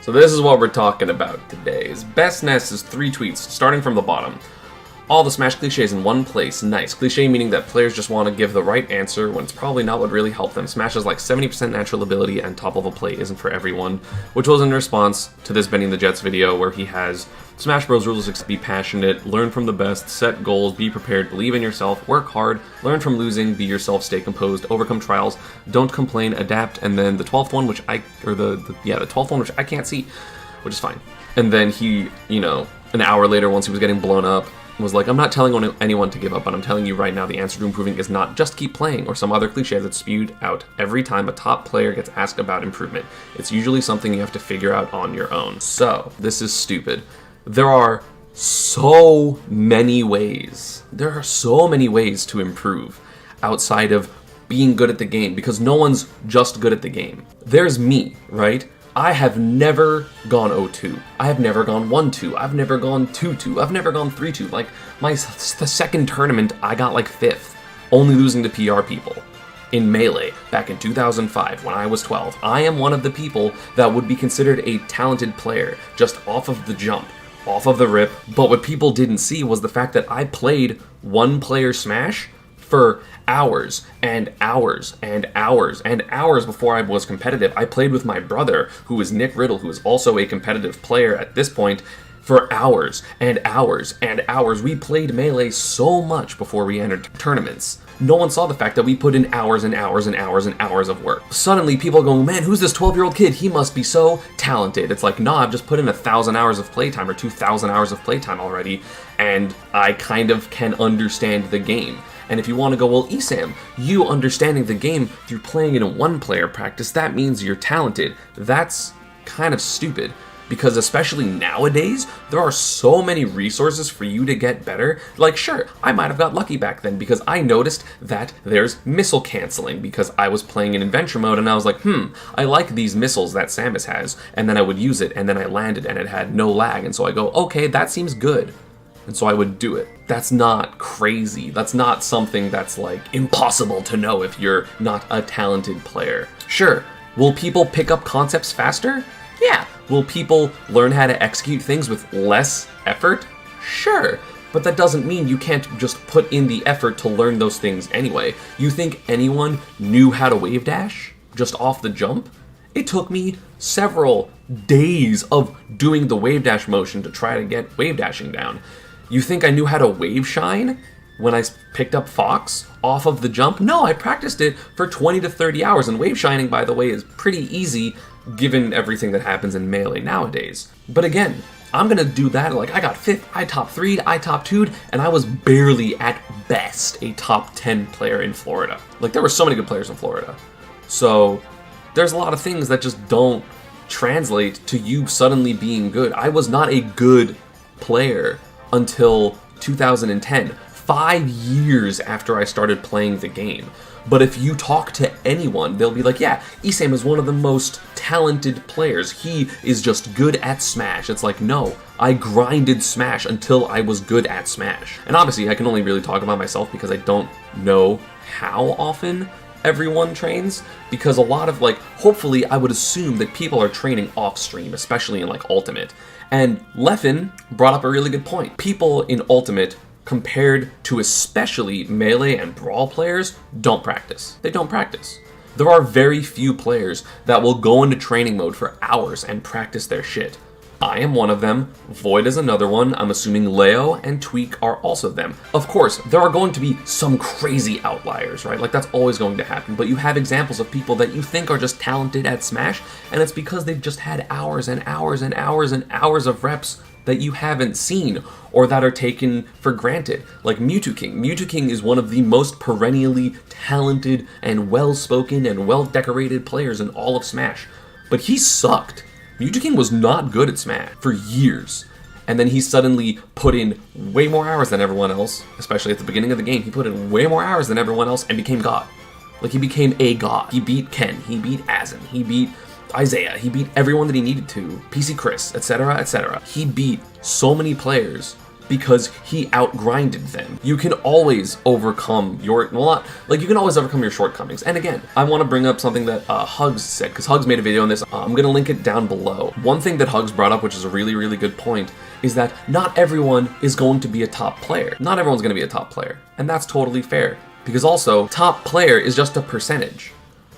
So this is what we're talking about today. His best nest is 3 tweets, starting from the bottom. All the Smash cliches in one place. Nice. Cliche meaning that players just want to give the right answer when it's probably not what really helped them. Smash is like 70% natural ability and top level play isn't for everyone, which was in response to this Benny the Jets video where he has Smash Bros. Rules is be passionate, learn from the best, set goals, be prepared, believe in yourself, work hard, learn from losing, be yourself, stay composed, overcome trials, don't complain, adapt, and then the 12th one, which the 12th one, which I can't see, which is fine. And then he, an hour later, once he was getting blown up, was like, I'm not telling anyone to give up, but I'm telling you right now the answer to improving is not just keep playing or some other cliche that's spewed out every time a top player gets asked about improvement. It's usually something you have to figure out on your own. So, this is stupid. There are so many ways. There are so many ways to improve outside of being good at the game, because no one's just good at the game. There's me, right? I have never gone 0-2. I have never gone 1-2. I've never gone 2-2. I've never gone 3-2. Like, the second tournament, I got like 5th, only losing to PR people. In Melee, back in 2005, when I was 12, I am one of the people that would be considered a talented player, just off of the jump, off of the rip. But what people didn't see was the fact that I played one-player Smash for hours and hours and hours and hours before I was competitive. I played with my brother, who is Nick Riddle, who is also a competitive player at this point, for hours and hours and hours. We played Melee so much before we entered tournaments. No one saw the fact that we put in hours and hours and hours and hours of work. Suddenly people are going, man, who's this 12-year-old kid? He must be so talented. It's like, nah, I've just put in 1,000 hours of playtime or 2,000 hours of playtime already, and I kind of can understand the game. And if you want to go, well, ESAM, you understanding the game through playing in a one-player practice, that means you're talented. That's kind of stupid, because especially nowadays, there are so many resources for you to get better. Like, sure, I might have got lucky back then because I noticed that there's missile canceling because I was playing in adventure mode and I was like, I like these missiles that Samus has, and then I would use it and then I landed and it had no lag, and so I go, okay, that seems good. And so I would do it. That's not crazy. That's not something that's like impossible to know if you're not a talented player. Sure, will people pick up concepts faster? Yeah. Will people learn how to execute things with less effort? Sure. But that doesn't mean you can't just put in the effort to learn those things anyway. You think anyone knew how to wave dash just off the jump? It took me several days of doing the wave dash motion to try to get wave dashing down. You think I knew how to wave shine when I picked up Fox off of the jump? No, I practiced it for 20 to 30 hours, and wave shining, by the way, is pretty easy given everything that happens in Melee nowadays. But again, I'm gonna do that, like I got 5th, I top 3'd, I top 2'd, and I was barely at best a top 10 player in Florida. Like, there were so many good players in Florida. So there's a lot of things that just don't translate to you suddenly being good. I was not a good player until 2010, 5 years after I started playing the game. But if you talk to anyone, they'll be like, yeah, ESAM is one of the most talented players. He is just good at Smash. It's like, no, I grinded Smash until I was good at Smash. And obviously, I can only really talk about myself because I don't know how often everyone trains, because a lot of, like, hopefully I would assume that people are training off stream, especially in like Ultimate. And Leffen brought up a really good point. People in Ultimate, compared to especially Melee and Brawl players, don't practice. They don't practice. There are very few players that will go into training mode for hours and practice their shit. I am one of them, Void is another one, I'm assuming Leo and Tweak are also them. Of course, there are going to be some crazy outliers, right? Like, that's always going to happen, but you have examples of people that you think are just talented at Smash, and it's because they've just had hours and hours and hours and hours of reps that you haven't seen, or that are taken for granted. Like Mewtwo King. Mewtwo King is one of the most perennially talented and well-spoken and well-decorated players in all of Smash, but he sucked. Mewtwo King was not good at Smash for years, and then he suddenly put in way more hours than everyone else, especially at the beginning of the game. He put in way more hours than everyone else and became God. Like, he became a god. He beat Ken, he beat Azim, he beat Isaiah, he beat everyone that he needed to, PC Chris, etc., etc. He beat so many players because he outgrinded them. You can always overcome your, well, not, like, you can always overcome your shortcomings. And again, I want to bring up something that Hugs said, because Hugs made a video on this. I'm going to link it down below. One thing that Hugs brought up, which is a really, really good point, is that not everyone is going to be a top player. Not everyone's going to be a top player. And that's totally fair. Because also, top player is just a percentage,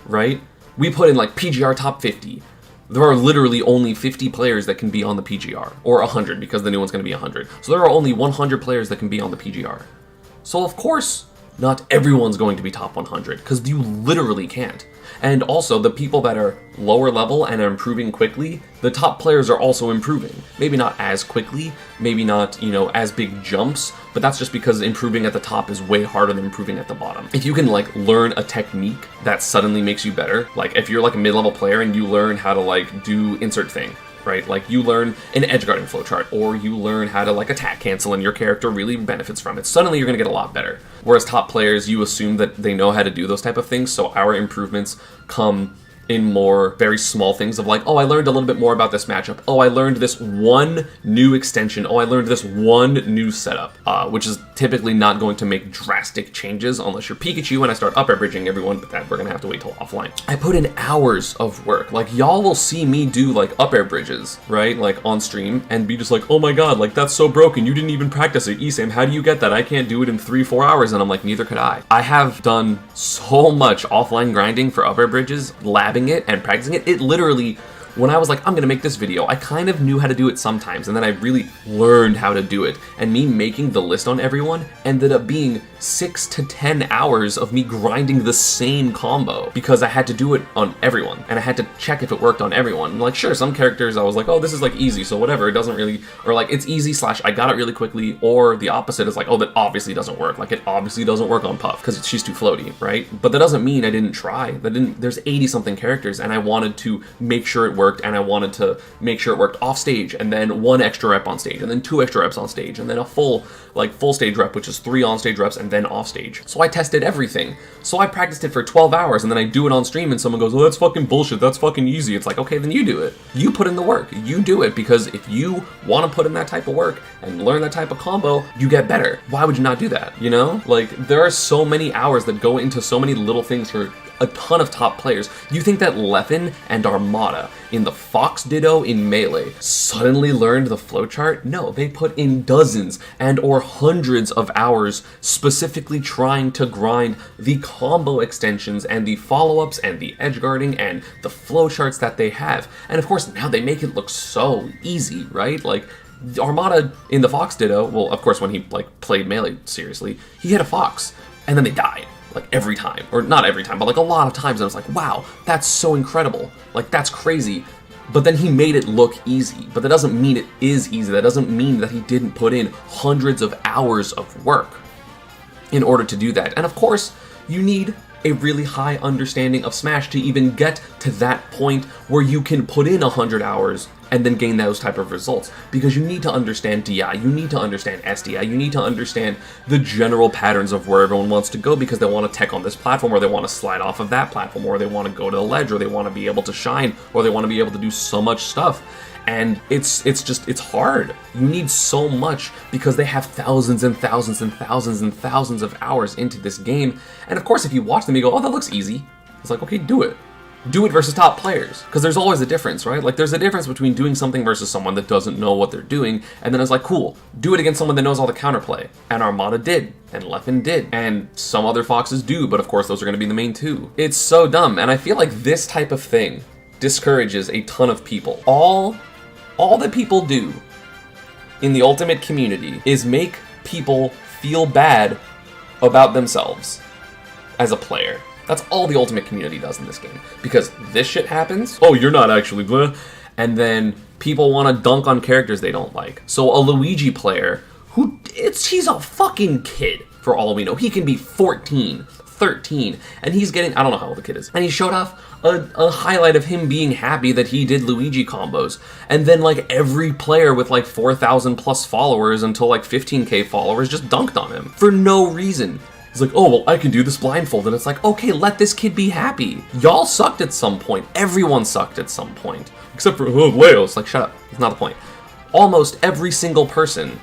right? We put in like PGR top 50. There are literally only 50 players that can be on the PGR, or 100 because the new one's going to be 100. So there are only 100 players that can be on the PGR. So of course, not everyone's going to be top 100 because you literally can't. And also, the people that are lower level and are improving quickly, the top players are also improving. Maybe not as quickly, maybe not, you know, as big jumps, but that's just because improving at the top is way harder than improving at the bottom. If you can like learn a technique that suddenly makes you better, like if you're like a mid-level player and you learn how to like do insert thing, right? Like you learn an edge guarding flowchart, or you learn how to like attack cancel and your character really benefits from it. Suddenly you're gonna get a lot better. Whereas top players, you assume that they know how to do those type of things, so our improvements come in more very small things of like, oh, I learned a little bit more about this matchup. Oh, I learned this one new extension. Oh, I learned this one new setup, which is typically not going to make drastic changes unless you're Pikachu and I start up air bridging everyone, but that we're gonna have to wait till offline. I put in hours of work. Like y'all will see me do like up air bridges, right? Like on stream and be just like, oh my God, like that's so broken. You didn't even practice it. ESAM, how do you get that? I can't do it in 3-4 hours. And I'm like, neither could I. I have done so much offline grinding for up air bridges, labbing it and practicing it. It literally, when I was like, I'm gonna make this video, I kind of knew how to do it sometimes, and then I really learned how to do it. And me making the list on everyone ended up being 6 to 10 hours of me grinding the same combo because I had to do it on everyone, and I had to check if it worked on everyone. And like, sure, some characters I was like, oh, this is like easy, so whatever, it doesn't really, or like it's easy / I got it really quickly, or the opposite is like, oh, that obviously doesn't work. Like it obviously doesn't work on Puff because she's too floaty, right? But that doesn't mean I didn't try. There's 80 something characters, and I wanted to make sure it worked, and I wanted to make sure it worked off stage, and then 1 extra rep on stage, and then 2 extra reps on stage, and then a full stage rep, which is 3 on stage reps, and then off stage. So I tested everything. So I practiced it for 12 hours, and then I do it on stream, and someone goes, oh, that's fucking bullshit, that's fucking easy. It's like, okay, then you do it. You put in the work. You do it, because if you want to put in that type of work and learn that type of combo, you get better. Why would you not do that, you know? Like, there are so many hours that go into so many little things for a ton of top players. You think that Leffen and Armada in the Fox Ditto in Melee suddenly learned the flowchart? No, they put in dozens and or hundreds of hours specifically trying to grind the combo extensions and the follow-ups and the edge guarding and the flowcharts that they have. And of course, now they make it look so easy, right? Like, Armada in the Fox Ditto, well, of course, when he like played Melee seriously, he hit a Fox and then they died. Like every time, or not every time, but like a lot of times, and I was like, wow, that's so incredible. Like, that's crazy. But then he made it look easy. But that doesn't mean it is easy. That doesn't mean that he didn't put in hundreds of hours of work in order to do that. And of course, you need a really high understanding of Smash to even get to that point where you can put in 100 hours and then gain those type of results, because you need to understand DI, you need to understand SDI, you need to understand the general patterns of where everyone wants to go, because they want to tech on this platform, or they want to slide off of that platform, or they want to go to the ledge, or they want to be able to shine, or they want to be able to do so much stuff. And it's hard. You need so much because they have thousands and thousands and thousands and thousands of hours into this game. And of course, if you watch them, you go, oh, that looks easy. It's like, okay, do it. Do it versus top players, because there's always a difference, right? Like, there's a difference between doing something versus someone that doesn't know what they're doing, and then it's like, cool, do it against someone that knows all the counterplay. And Armada did, and Leffen did, and some other Foxes do, but of course those are going to be the main two. It's so dumb, and I feel like this type of thing discourages a ton of people. All that people do in the Ultimate community is make people feel bad about themselves as a player. That's all the Ultimate community does in this game. Because this shit happens, oh, you're not actually blah, and then people want to dunk on characters they don't like. So a Luigi player, he's a fucking kid, for all we know. He can be 14, 13, and he's getting, I don't know how old the kid is, and he showed off a highlight of him being happy that he did Luigi combos, and then like every player with like 4,000 plus followers until like 15k followers just dunked on him for no reason. It's like, oh, well, I can do this blindfold. And it's like, okay, let this kid be happy. Y'all sucked at some point. Everyone sucked at some point. Except for Leos. Like, shut up. It's not the point. Almost every single person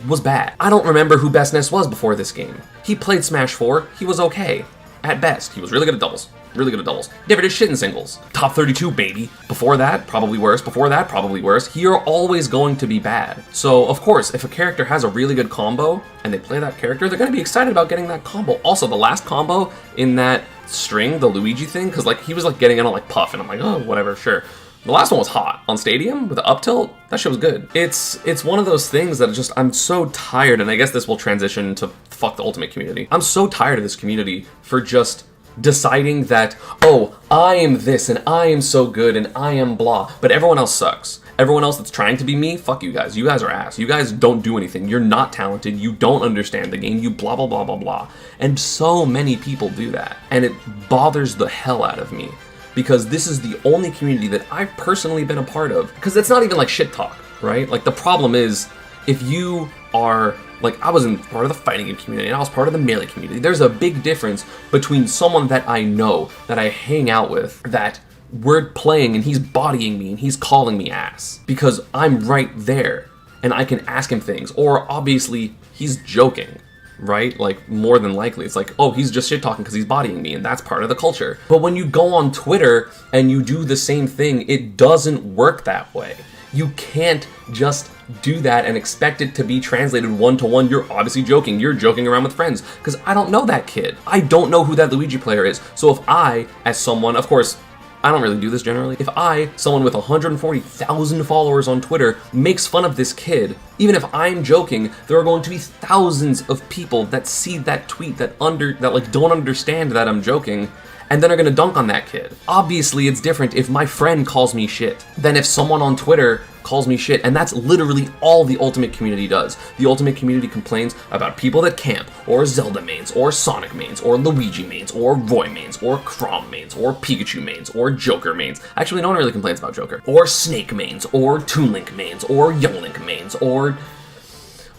was bad. I don't remember who Best Ness was before this game. He played Smash 4, he was okay. At best, he was really good at doubles. Really good at doubles. Never did shit in singles. Top 32, baby. Before that, probably worse. Before that, probably worse. You're always going to be bad. So, of course, if a character has a really good combo, and they play that character, they're going to be excited about getting that combo. Also, the last combo in that string, the Luigi thing, because, like, he was, like, getting in on, like, Puff, and I'm like, oh, whatever, sure. The last one was hot. On Stadium, with the up tilt, that shit was good. It's one of those things that just, I'm so tired, and I guess this will transition to fuck the Ultimate community. I'm so tired of this community for just deciding that, oh, I am this, and I am so good, and I am blah, but everyone else sucks. Everyone else that's trying to be me, fuck you guys. You guys are ass. You guys don't do anything. You're not talented. You don't understand the game. You blah, blah, blah, blah, blah. And so many people do that, and it bothers the hell out of me. Because this is the only community that I've personally been a part of. Because it's not even like shit talk, right? Like, the problem is, if you are, like, I was in part of the fighting game community, and I was part of the melee community. There's a big difference between someone that I know, that I hang out with, that we're playing and he's bodying me and he's calling me ass. Because I'm right there, and I can ask him things. Or, obviously, he's joking. Right? Like, more than likely. It's like, oh, he's just shit-talking because he's bodying me, and that's part of the culture. But when you go on Twitter and you do the same thing, it doesn't work that way. You can't just do that and expect it to be translated one-to-one. You're obviously joking. You're joking around with friends. Because I don't know that kid. I don't know who that Luigi player is. So if I, as someone, of course, I don't really do this generally. If I, someone with 140,000 followers on Twitter, makes fun of this kid, even if I'm joking, there are going to be thousands of people that see that tweet that don't understand that I'm joking, and then are gonna dunk on that kid. Obviously, it's different if my friend calls me shit than if someone on Twitter calls me shit, and that's literally all the Ultimate community does. The Ultimate community complains about people that camp, or Zelda mains, or Sonic mains, or Luigi mains, or Roy mains, or Chrom mains, or Pikachu mains, or Joker mains. Actually, no one really complains about Joker. Or Snake mains, or Toon Link mains, or Young Link mains, or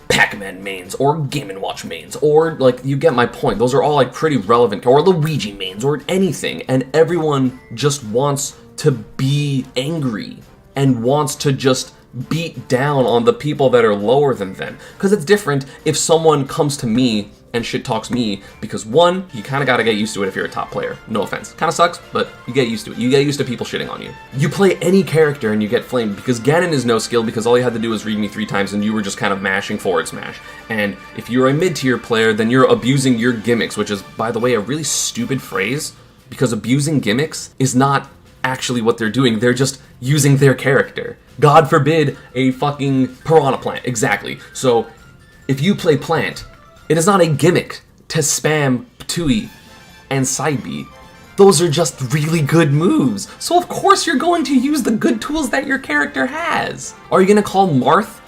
Pac-Man mains, or Game & Watch mains, or, like, you get my point. Those are all, like, pretty relevant, or Luigi mains, or anything, and everyone just wants to be angry and wants to just beat down on the people that are lower than them. Because it's different if someone comes to me and shit talks me, because one, you kind of got to get used to it if you're a top player. No offense. Kind of sucks, but you get used to it. You get used to people shitting on you. You play any character and you get flamed, because Ganon is no skill, because all you had to do was read me 3 times and you were just kind of mashing forward smash. And if you're a mid-tier player, then you're abusing your gimmicks, which is, by the way, a really stupid phrase, because abusing gimmicks is not actually what they're doing. They're just using their character. God forbid a fucking Piranha Plant. Exactly. So, if you play Plant, it is not a gimmick to spam Tui and Side B. Those are just really good moves. So of course you're going to use the good tools that your character has. Are you gonna call Marth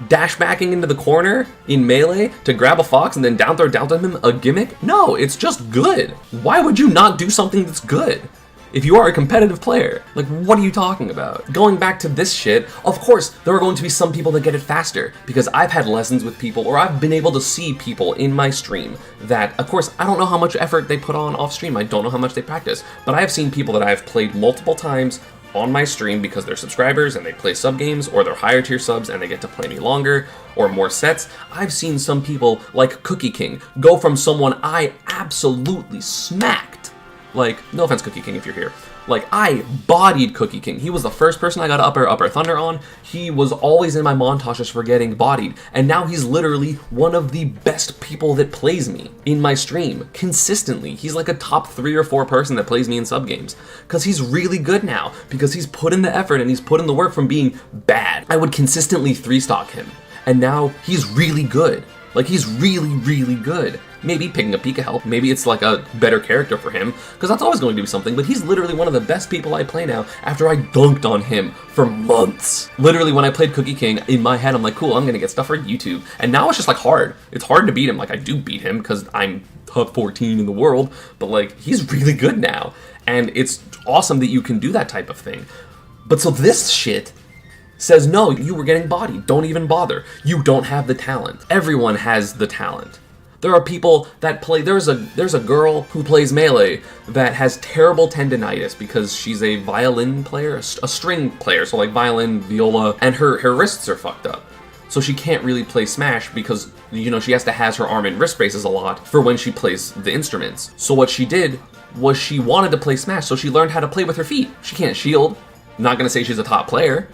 dash backing into the corner in Melee to grab a fox and then down throw him a gimmick? No, it's just good. Why would you not do something that's good? If you are a competitive player, like, what are you talking about? Going back to this shit, of course, there are going to be some people that get it faster, because I've had lessons with people, or I've been able to see people in my stream that, of course, I don't know how much effort they put on off stream, I don't know how much they practice, but I have seen people that I've played multiple times on my stream because they're subscribers and they play sub games, or they're higher tier subs and they get to play me longer, or more sets. I've seen some people, like Cookie King, go from someone I absolutely smacked. Like, no offense, Cookie King, if you're here. Like, I bodied Cookie King. He was the first person I got upper thunder on. He was always in my montages for getting bodied. And now he's literally one of the best people that plays me in my stream. Consistently. He's like a top 3 or 4 person that plays me in sub games. Because he's really good now. Because he's put in the effort and he's put in the work from being bad. I would consistently 3-stock him. And now he's really good. Like, he's really, really good. Maybe picking a Pika help, maybe it's like a better character for him, because that's always going to be something, but he's literally one of the best people I play now after I dunked on him for months. Literally, when I played Cookie King, in my head, I'm like, cool, I'm gonna get stuff for YouTube. And now it's just like hard. It's hard to beat him. Like, I do beat him because I'm top 14 in the world, but like, he's really good now. And it's awesome that you can do that type of thing. But so this shit says, no, you were getting bodied. Don't even bother. You don't have the talent. Everyone has the talent. There are people that play, there's a girl who plays Melee that has terrible tendinitis because she's a violin player, a string player, so like violin, viola, and her wrists are fucked up. so she can't really play Smash because, you know, she has to has her arm and wrist braces a lot for when she plays the instruments. So what she did was she wanted to play Smash, so she learned how to play with her feet. She can't shield. I'm not gonna say she's a top player,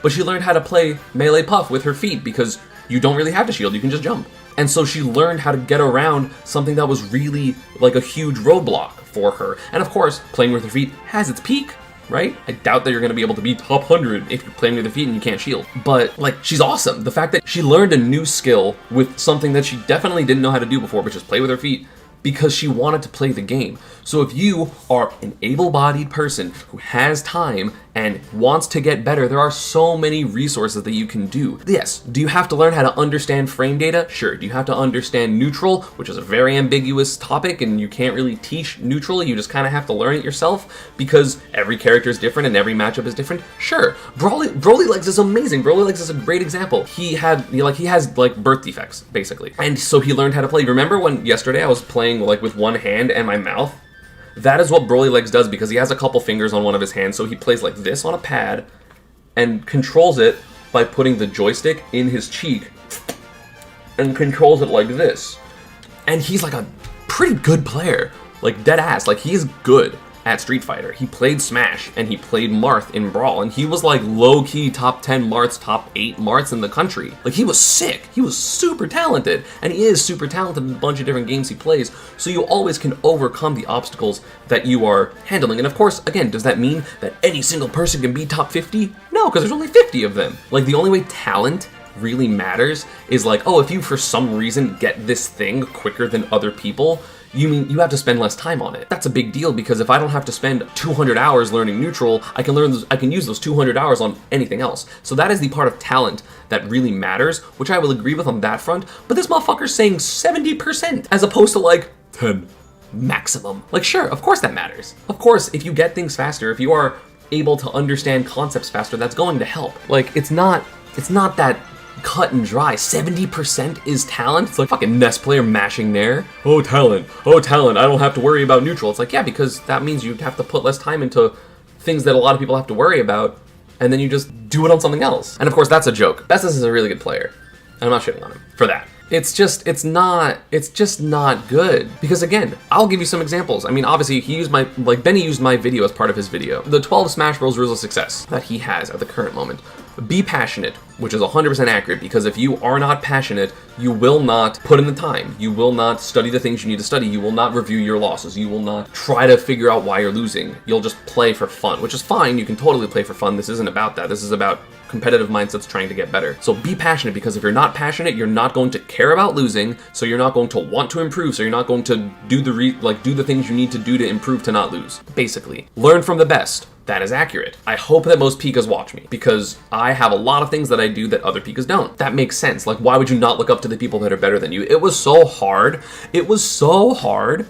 but she learned how to play melee puff with her feet because you don't really have to shield, you can just jump. And so she learned how to get around something that was really like a huge roadblock for her. And of course, playing with her feet has its peak, right? I doubt that you're going to be able to be top 100 if you're playing with your feet and you can't shield. But, like, she's awesome. The fact that she learned a new skill with something that she definitely didn't know how to do before, which is play with her feet, because she wanted to play the game. So if you are an able-bodied person who has time and wants to get better, there are so many resources that you can do. Yes, do you have to learn how to understand frame data? Sure. Do you have to understand neutral, which is a very ambiguous topic and you can't really teach neutral, you just kind of have to learn it yourself because every character is different and every matchup is different? Sure. Broly Legs is amazing. Broly Legs is a great example. He has birth defects, basically. And so he learned how to play. Remember when yesterday I was playing like with one hand and my mouth? That is what Broly Legs does because he has a couple fingers on one of his hands, so he plays like this on a pad and controls it by putting the joystick in his cheek and controls it like this. And he's like a pretty good player, like dead ass, like he's good at Street Fighter. He played Smash and he played Marth in Brawl and he was like low-key top 10 Marths, top 8 Marths in the country. Like he was sick, he was super talented, and he is super talented in a bunch of different games he plays, so you always can overcome the obstacles that you are handling. And of course, again, does that mean that any single person can be top 50? No, because there's only 50 of them. Like the only way talent really matters is like, oh, if you for some reason get this thing quicker than other people, you mean you have to spend less time on it. That's a big deal because if I don't have to spend 200 hours learning neutral, I can use those 200 hours on anything else. So that is the part of talent that really matters, which I will agree with on that front, but this motherfucker's saying 70% as opposed to like 10 maximum. Like sure, of course that matters. Of course, if you get things faster, if you are able to understand concepts faster, that's going to help. Like it's not that cut and dry. 70% is talent. It's like fucking NES player mashing there. Oh talent, I don't have to worry about neutral. It's like, yeah, because that means you have to put less time into things that a lot of people have to worry about, and then you just do it on something else. And of course, that's a joke. Bestis is a really good player, and I'm not shitting on him for that. It's just not good. Because again, I'll give you some examples. I mean, obviously Benny used my video as part of his video. The 12 Smash Bros. Rules of Success that he has at the current moment. Be passionate, which is 100% accurate, because if you are not passionate, you will not put in the time. You will not study the things you need to study. You will not review your losses. You will not try to figure out why you're losing. You'll just play for fun, which is fine. You can totally play for fun. This isn't about that. This is about competitive mindsets trying to get better. So be passionate, because if you're not passionate, you're not going to care about losing, so you're not going to want to improve, so you're not going to do the things you need to do to improve to not lose. Basically, learn from the best. That is accurate. I hope that most Pikas watch me, because I have a lot of things that I do that other Pikas don't. That makes sense. Like, why would you not look up to the people that are better than you? It was so hard. It was so hard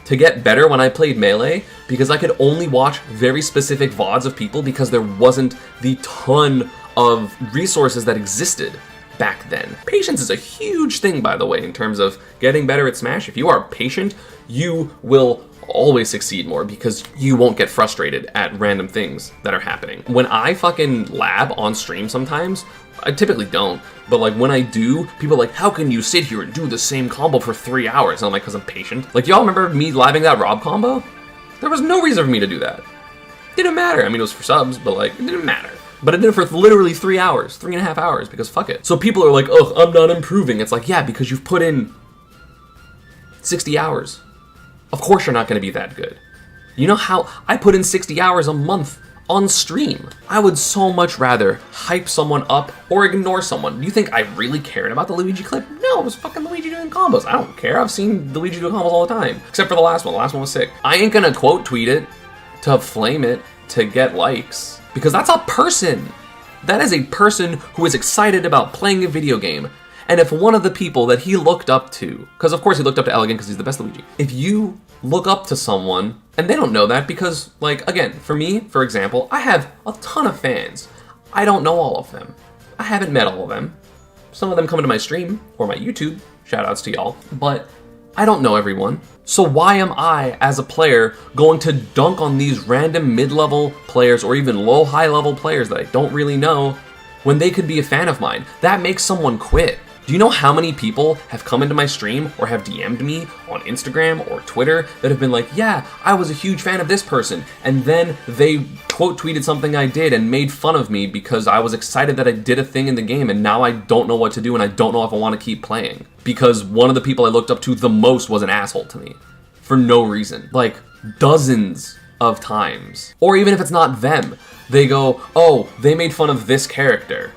to get better when I played Melee, because I could only watch very specific VODs of people because there wasn't the ton of resources that existed back then. Patience is a huge thing, by the way, in terms of getting better at Smash. If you are patient, you will always succeed more because you won't get frustrated at random things that are happening. When I fucking lab on stream sometimes, I typically don't, but like when I do, people are like, how can you sit here and do the same combo for 3 hours? And I'm like, because I'm patient. Like, y'all remember me labbing that Rob combo? There was no reason for me to do that. Didn't matter. I mean, it was for subs, but like, it didn't matter. But I did it for literally 3 hours, 3.5 hours, because fuck it. So people are like, oh, I'm not improving. It's like, yeah, because you've put in 60 hours. Of course you're not going to be that good. You know how I put in 60 hours a month on stream? I would so much rather hype someone up or ignore someone. Do you think I really cared about the Luigi clip? No, it was fucking Luigi doing combos. I don't care. I've seen Luigi do combos all the time. Except for the last one. The last one was sick. I ain't gonna quote tweet it to flame it to get likes, because that's a person. That is a person who is excited about playing a video game. And if one of the people that he looked up to, because of course he looked up to Elegant because he's the best Luigi. If you look up to someone, and they don't know that because, like, again, for me, for example, I have a ton of fans. I don't know all of them. I haven't met all of them. Some of them come into my stream or my YouTube, shout outs to y'all, but I don't know everyone. So why am I, as a player, going to dunk on these random mid-level players or even low-high level players that I don't really know when they could be a fan of mine. That makes someone quit. Do you know how many people have come into my stream or have DM'd me on Instagram or Twitter that have been like, yeah, I was a huge fan of this person, and then they quote tweeted something I did and made fun of me because I was excited that I did a thing in the game, and now I don't know what to do and I don't know if I want to keep playing because one of the people I looked up to the most was an asshole to me for no reason, like dozens of times. Or even if it's not them, they go, oh, they made fun of this character.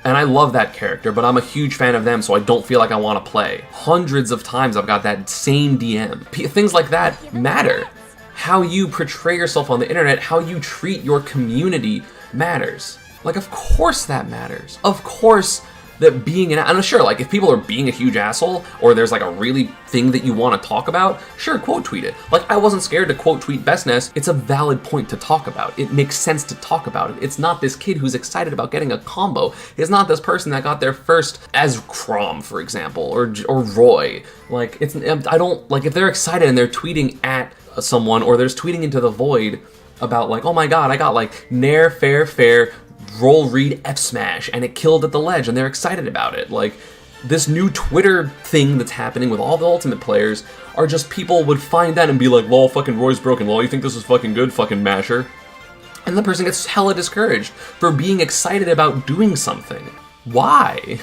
And I love that character, but I'm a huge fan of them, so I don't feel like I want to play. Hundreds of times I've got that same DM. Things like that matter. How you portray yourself on the internet, how you treat your community matters. Like, of course that matters. Of course that being an... I'm sure, like, if people are being a huge asshole, or there's, like, a really thing that you want to talk about, sure, quote tweet it. Like, I wasn't scared to quote tweet Bestness. It's a valid point to talk about. It makes sense to talk about it. It's not this kid who's excited about getting a combo. It's not this person that got there first as Crom, for example, or Roy. Like, I don't... Like, if they're excited and they're tweeting at someone, or they're just tweeting into the void about, like, oh my god, I got, like, Nair, fair, roll read F smash and it killed at the ledge and they're excited about it. Like, this new Twitter thing that's happening with all the Ultimate players are just people would find that and be like, lol, fucking Roy's broken, lol, you think this is fucking good, fucking masher? And the person gets hella discouraged for being excited about doing something. Why?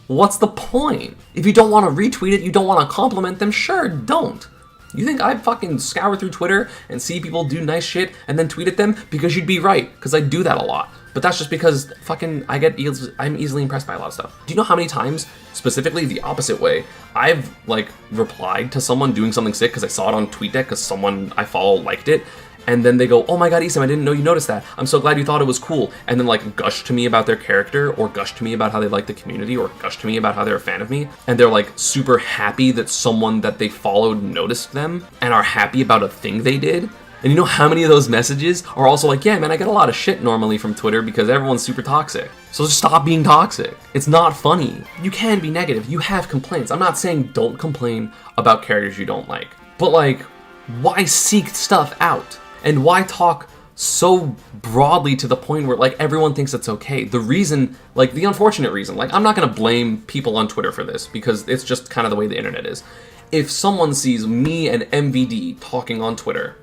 What's the point? If you don't want to retweet it, you don't want to compliment them, sure, don't. You think I fucking scour through Twitter and see people do nice shit and then tweet at them? Because you'd be right, because I do that a lot. But that's just because fucking I'm easily impressed by a lot of stuff. Do you know how many times, specifically the opposite way, I've like replied to someone doing something sick because I saw it on TweetDeck because someone I follow liked it, and then they go, oh my god, ESAM, I didn't know you noticed that. I'm so glad you thought it was cool. And then like gush to me about their character, or gush to me about how they like the community, or gush to me about how they're a fan of me. And they're like super happy that someone that they followed noticed them and are happy about a thing they did. And you know how many of those messages are also like, yeah, man, I get a lot of shit normally from Twitter because everyone's super toxic. So just stop being toxic. It's not funny. You can be negative. You have complaints. I'm not saying don't complain about characters you don't like. But like, why seek stuff out? And why talk so broadly to the point where like everyone thinks it's okay? The reason, like the unfortunate reason, like I'm not gonna blame people on Twitter for this because it's just kind of the way the internet is. If someone sees me and MVD talking on Twitter,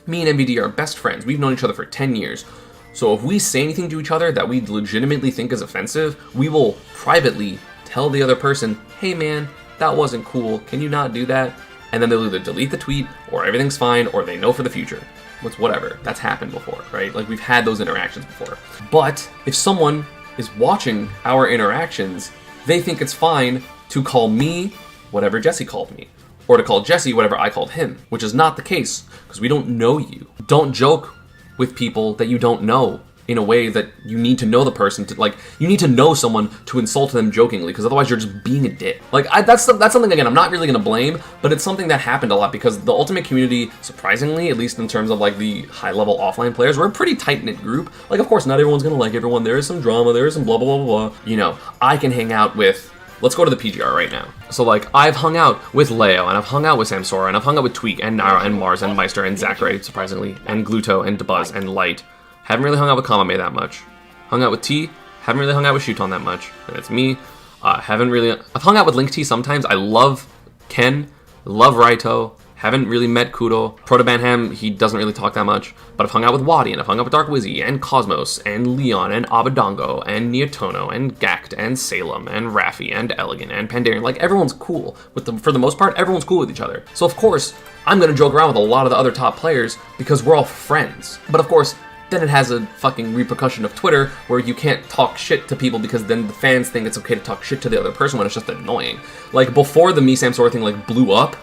me and MVD are best friends. We've known each other for 10 years. So if we say anything to each other that we legitimately think is offensive, we will privately tell the other person, hey man, that wasn't cool. Can you not do that? And then they'll either delete the tweet or everything's fine or they know for the future. It's whatever. That's happened before, right? Like we've had those interactions before. But if someone is watching our interactions, they think it's fine to call me whatever Jesse called me, or to call Jesse whatever I called him, which is not the case, because we don't know you. Don't joke with people that you don't know in a way that you need to know the person to, like, you need to know someone to insult them jokingly, because otherwise you're just being a dick. Like, that's something, again, I'm not really gonna blame, but it's something that happened a lot, because the Ultimate community, surprisingly, at least in terms of, like, the high-level offline players, we're a pretty tight-knit group. Like, of course, not everyone's gonna like everyone, there is some drama, there is some blah, blah, blah, blah, blah. You know, I can hang out with... Let's go to the PGR right now. So, like, I've hung out with Leo, and I've hung out with Samsora, and I've hung out with Tweak, and Nara, and Mars, and Meister, and Zachary, surprisingly, and Gluto, and Debuzz, and Light. Haven't really hung out with Kamame that much. Hung out with T. Haven't really hung out with Shuton that much. And it's me. I've hung out with Link T sometimes. I love Ken. Love Raito. Haven't really met Kudo. Protobanham, he doesn't really talk that much. But I've hung out with Wadi, and I've hung out with Dark Wizzy, and Cosmos, and Leon, and Abadongo, and Neotono, and Gact, and Salem, and Raffi, and Elegant, and Pandarian. Like, everyone's cool. For the most part, everyone's cool with each other. So, of course, I'm gonna joke around with a lot of the other top players because we're all friends. But, of course, then it has a fucking repercussion of Twitter where you can't talk shit to people because then the fans think it's okay to talk shit to the other person when it's just annoying. Like, before the Me Samsora thing, like, blew up,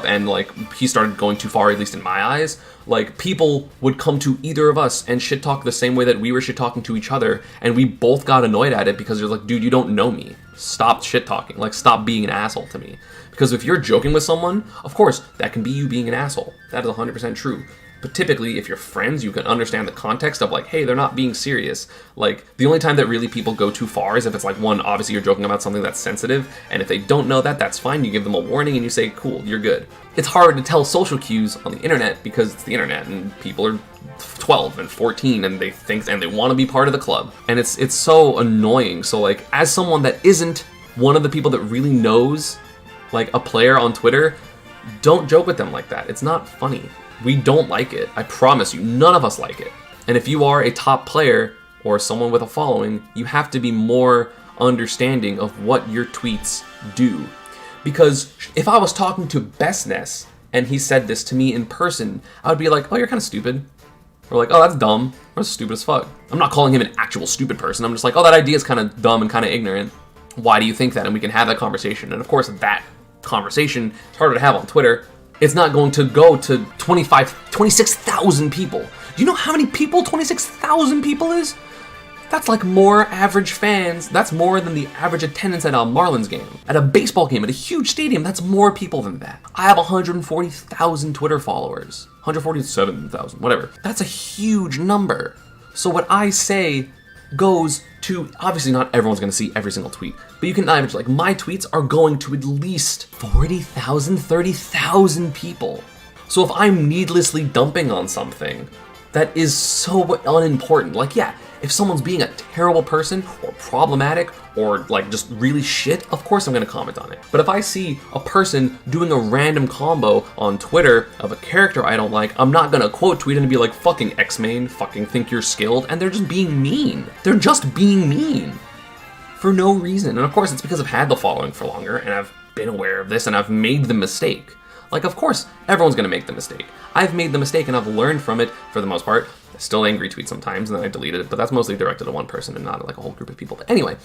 and, like, he started going too far, at least in my eyes, like, people would come to either of us and shit talk the same way that we were shit talking to each other, and we both got annoyed at it because you're like, dude, you don't know me. Stop shit talking. Like, stop being an asshole to me. Because if you're joking with someone, of course, that can be you being an asshole. That is 100% true. But typically, if you're friends, you can understand the context of like, hey, they're not being serious. Like, the only time that really people go too far is if it's like, one, obviously you're joking about something that's sensitive, and if they don't know that, that's fine. You give them a warning and you say, cool, you're good. It's hard to tell social cues on the internet because it's the internet and people are 12 and 14 and they think and they want to be part of the club. And it's so annoying. So like, as someone that isn't one of the people that really knows like a player on Twitter, don't joke with them like that. It's not funny. We don't like it. I promise you, none of us like it. And if you are a top player or someone with a following, you have to be more understanding of what your tweets do. Because if I was talking to Bestness and he said this to me in person, I would be like, oh, you're kind of stupid. Or like, oh, that's dumb. Or that's stupid as fuck. I'm not calling him an actual stupid person. I'm just like, oh, that idea is kind of dumb and kind of ignorant. Why do you think that? And we can have that conversation. And of course, that conversation is harder to have on Twitter. It's not going to go to 26,000 people. Do you know how many people 26,000 people is? That's like more average fans. That's more than the average attendance at a Marlins game. At a baseball game, at a huge stadium, that's more people than that. I have 140,000 Twitter followers. 147,000, whatever. That's a huge number. So what I say goes to, obviously not everyone's going to see every single tweet, but you can average, like, my tweets are going to at least 40,000, 30,000 people. So if I'm needlessly dumping on something that is so unimportant, like, yeah, if someone's being a terrible person or problematic or like just really shit, of course I'm going to comment on it. But if I see a person doing a random combo on Twitter of a character I don't like, I'm not going to quote tweet and be like, fucking X-Main, fucking think you're skilled, and they're just being mean. They're just being mean for no reason. And of course it's because I've had the following for longer and I've been aware of this and I've made the mistake. Like, of course, everyone's going to make the mistake. I've made the mistake and I've learned from it for the most part. I still angry tweet sometimes and then I deleted it, but that's mostly directed to one person and not like a whole group of people. But anyway,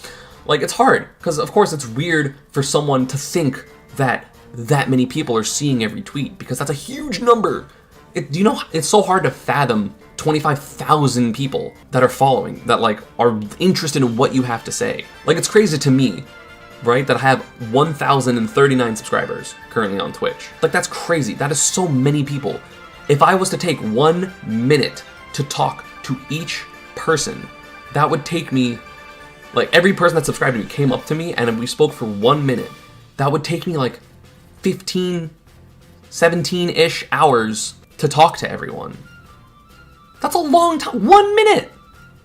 like, it's hard because of course it's weird for someone to think that that many people are seeing every tweet because that's a huge number. You know, it's so hard to fathom 25,000 people that are following, that like are interested in what you have to say. Like, it's crazy to me, right, that I have 1,039 subscribers currently on Twitch. Like, that's crazy. That is so many people. If I was to take 1 minute to talk to each person, that would take me, like, every person that subscribed to me came up to me and we spoke for 1 minute. That would take me like 15, 17-ish hours to talk to everyone. That's a long time. 1 minute!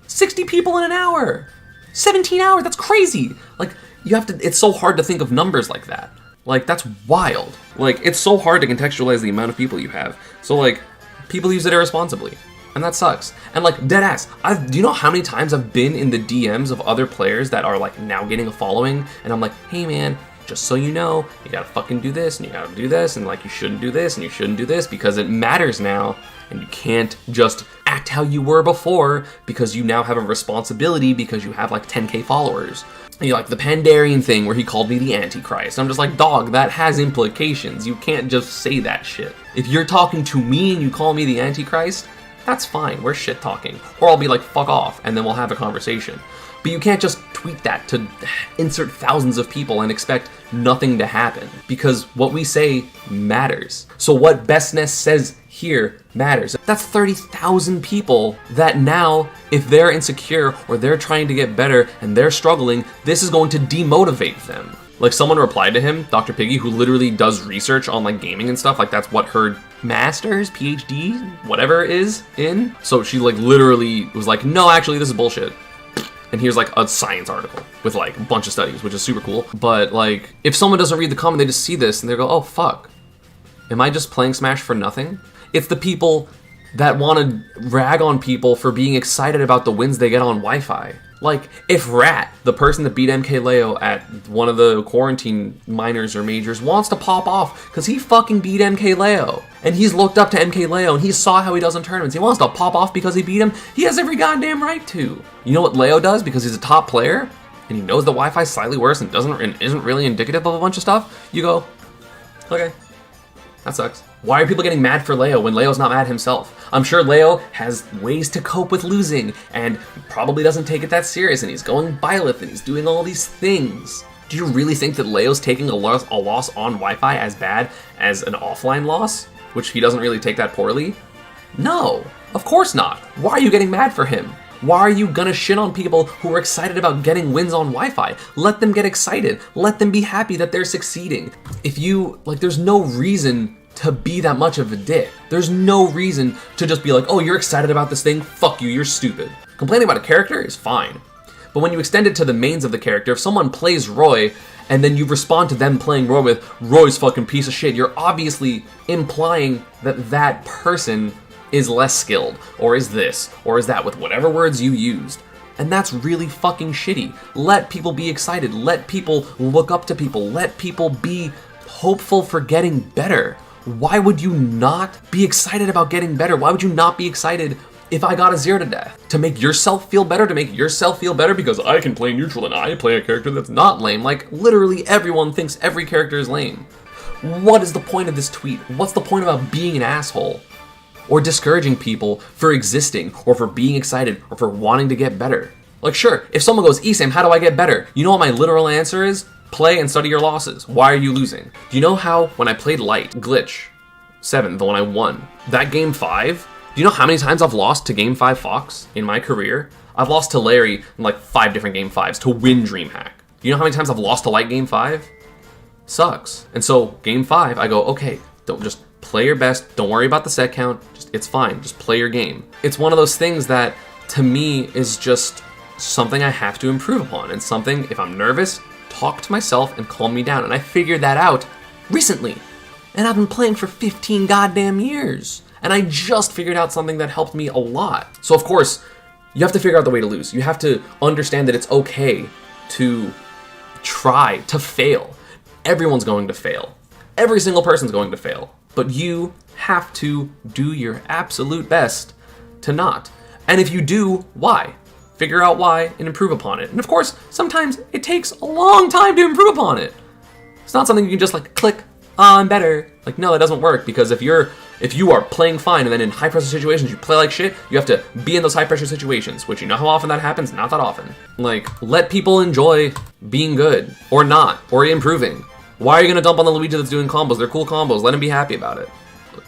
60 people in an hour! 17 hours, that's crazy! Like, you have to, it's so hard to think of numbers like that. Like, that's wild. Like, it's so hard to contextualize the amount of people you have. So, like, people use it irresponsibly. And that sucks. And, like, deadass, do you know how many times I've been in the DMs of other players that are, like, now getting a following? And I'm like, hey, man, just so you know, you gotta fucking do this, and you gotta do this, and, like, you shouldn't do this, and you shouldn't do this, because it matters now. And you can't just act how you were before, because you now have a responsibility because you have, like, 10K followers. You know, like the Pandarian thing where he called me the Antichrist. I'm just like, dog, that has implications. You can't just say that shit. If you're talking to me and you call me the Antichrist, that's fine, we're shit talking. Or I'll be like, fuck off, and then we'll have a conversation. But you can't just tweet that to insert thousands of people and expect nothing to happen. Because what we say matters. So what Bestness says here matters. That's 30,000 people that now, if they're insecure or they're trying to get better and they're struggling, this is going to demotivate them. Like, someone replied to him, Dr. Piggy, who literally does research on, like, gaming and stuff. Like, that's what her master's, PhD, whatever is in. So she, like, literally was like, no, actually, this is bullshit. And here's, like, a science article with, like, a bunch of studies, which is super cool. But, like, if someone doesn't read the comment, they just see this and they go, oh, fuck. Am I just playing Smash for nothing? It's the people that want to rag on people for being excited about the wins they get on Wi-Fi. Like, if Rat, the person that beat MKLeo at one of the quarantine minors or majors, wants to pop off because he fucking beat MKLeo, and he's looked up to MKLeo and he saw how he does in tournaments, he wants to pop off because he beat him, he has every goddamn right to. You know what Leo does because he's a top player and he knows the Wi-Fi's slightly worse and isn't really indicative of a bunch of stuff? You go, okay, that sucks. Why are people getting mad for Leo when Leo's not mad himself? I'm sure Leo has ways to cope with losing and probably doesn't take it that serious, and he's going Byleth and he's doing all these things. Do you really think that Leo's taking a loss on Wi-Fi as bad as an offline loss, which he doesn't really take that poorly? No, of course not. Why are you getting mad for him? Why are you gonna shit on people who are excited about getting wins on Wi-Fi? Let them get excited. Let them be happy that they're succeeding. If you, like, there's no reason to be that much of a dick. There's no reason to just be like, oh, you're excited about this thing? Fuck you, you're stupid. Complaining about a character is fine. But when you extend it to the mains of the character, if someone plays Roy, and then you respond to them playing Roy with, Roy's fucking piece of shit, you're obviously implying that that person is less skilled, or is this, or is that, with whatever words you used. And that's really fucking shitty. Let people be excited. Let people look up to people. Let people be hopeful for getting better. Why would you not be excited about getting better? Why would you not be excited if I got a 0 to death? To make yourself feel better? To make yourself feel better because I can play neutral and I play a character that's not lame? Like, literally everyone thinks every character is lame. What is the point of this tweet? What's the point about being an asshole? Or discouraging people for existing, or for being excited, or for wanting to get better? Like, sure, if someone goes, ESAM, how do I get better? You know what my literal answer is? Play and study your losses. Why are you losing? Do you know how, when I played Light, Glitch 7, the one I won, that game 5, do you know how many times I've lost to Game 5 Fox in my career? I've lost to Larry in like 5 different Game 5s to win DreamHack. Do you know how many times I've lost to Light Game 5? Sucks. And so, Game 5, I go, okay, don't just play your best, don't worry about the set count, it's fine, just play your game. It's one of those things that, to me, is just something I have to improve upon, and something, if I'm nervous, talk to myself and calm me down, and I figured that out recently. And I've been playing for 15 goddamn years, and I just figured out something that helped me a lot. So of course, you have to figure out the way to lose. You have to understand that it's okay to try, to fail. Everyone's going to fail. Every single person's going to fail. But you have to do your absolute best to not. And if you do, why? Figure out why and improve upon it. And of course, sometimes it takes a long time to improve upon it. It's not something you can just like click, I'm better. Like, no, that doesn't work, because if you are playing fine and then in high pressure situations you play like shit, you have to be in those high pressure situations, which you know how often that happens? Not that often. Like, let people enjoy being good, or not, or improving. Why are you gonna dump on the Luigi that's doing combos? They're cool combos, let him be happy about it.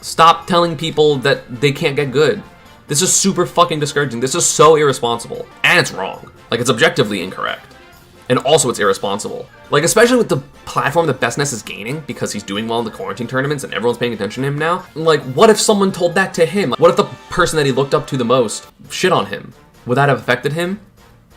Stop telling people that they can't get good. This is super fucking discouraging. This is so irresponsible. And it's wrong. Like, it's objectively incorrect. And also it's irresponsible. Like, especially with the platform that Bestness is gaining, because he's doing well in the quarantine tournaments and everyone's paying attention to him now. Like, what if someone told that to him? What if the person that he looked up to the most shit on him? Would that have affected him?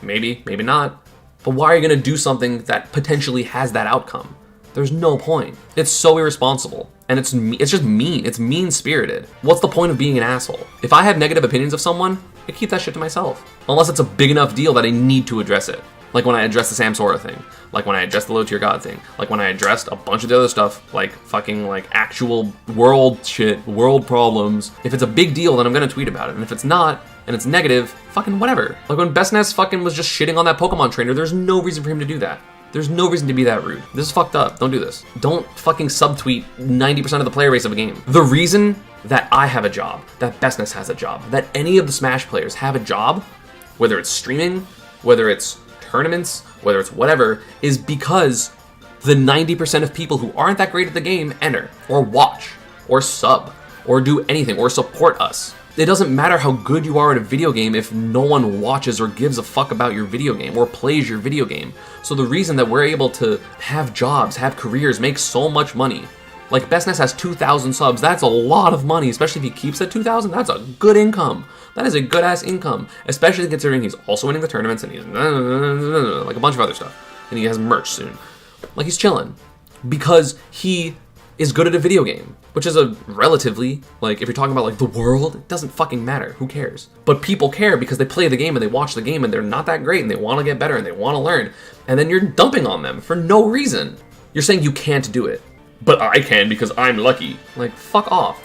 Maybe, maybe not. But why are you gonna do something that potentially has that outcome? There's no point. It's so irresponsible. And it's just mean. It's mean-spirited. What's the point of being an asshole? If I have negative opinions of someone, I keep that shit to myself. Unless it's a big enough deal that I need to address it. Like when I addressed the Samsora thing. Like when I addressed the low tier god thing. Like when I addressed a bunch of the other stuff, like fucking like actual world shit, world problems. If it's a big deal, then I'm gonna tweet about it. And if it's not, and it's negative, fucking whatever. Like when Bestness fucking was just shitting on that Pokemon trainer, there's no reason for him to do that. There's no reason to be that rude. This is fucked up. Don't do this. Don't fucking subtweet 90% of the player base of a game. The reason that I have a job, that Bestness has a job, that any of the Smash players have a job, whether it's streaming, whether it's tournaments, whether it's whatever, is because the 90% of people who aren't that great at the game enter, or watch, or sub, or do anything, or support us. It doesn't matter how good you are at a video game if no one watches or gives a fuck about your video game or plays your video game. So the reason that we're able to have jobs, have careers, make so much money, like Bestness has 2,000 subs, that's a lot of money, especially if he keeps at 2,000, that's a good income. That is a good ass income, especially considering he's also winning the tournaments and he's like a bunch of other stuff. And he has merch soon. Like, he's chilling because he is good at a video game, which is a relatively, like, if you're talking about like the world, it doesn't fucking matter, who cares? But people care because they play the game and they watch the game and they're not that great and they want to get better and they want to learn, and then you're dumping on them for no reason. You're saying you can't do it, but I can because I'm lucky. Like, fuck off.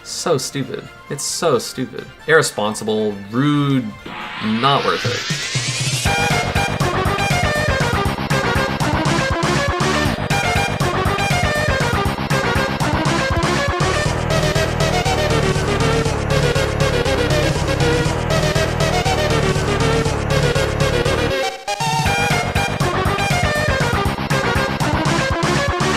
So stupid. It's so stupid. Irresponsible, rude, not worth it.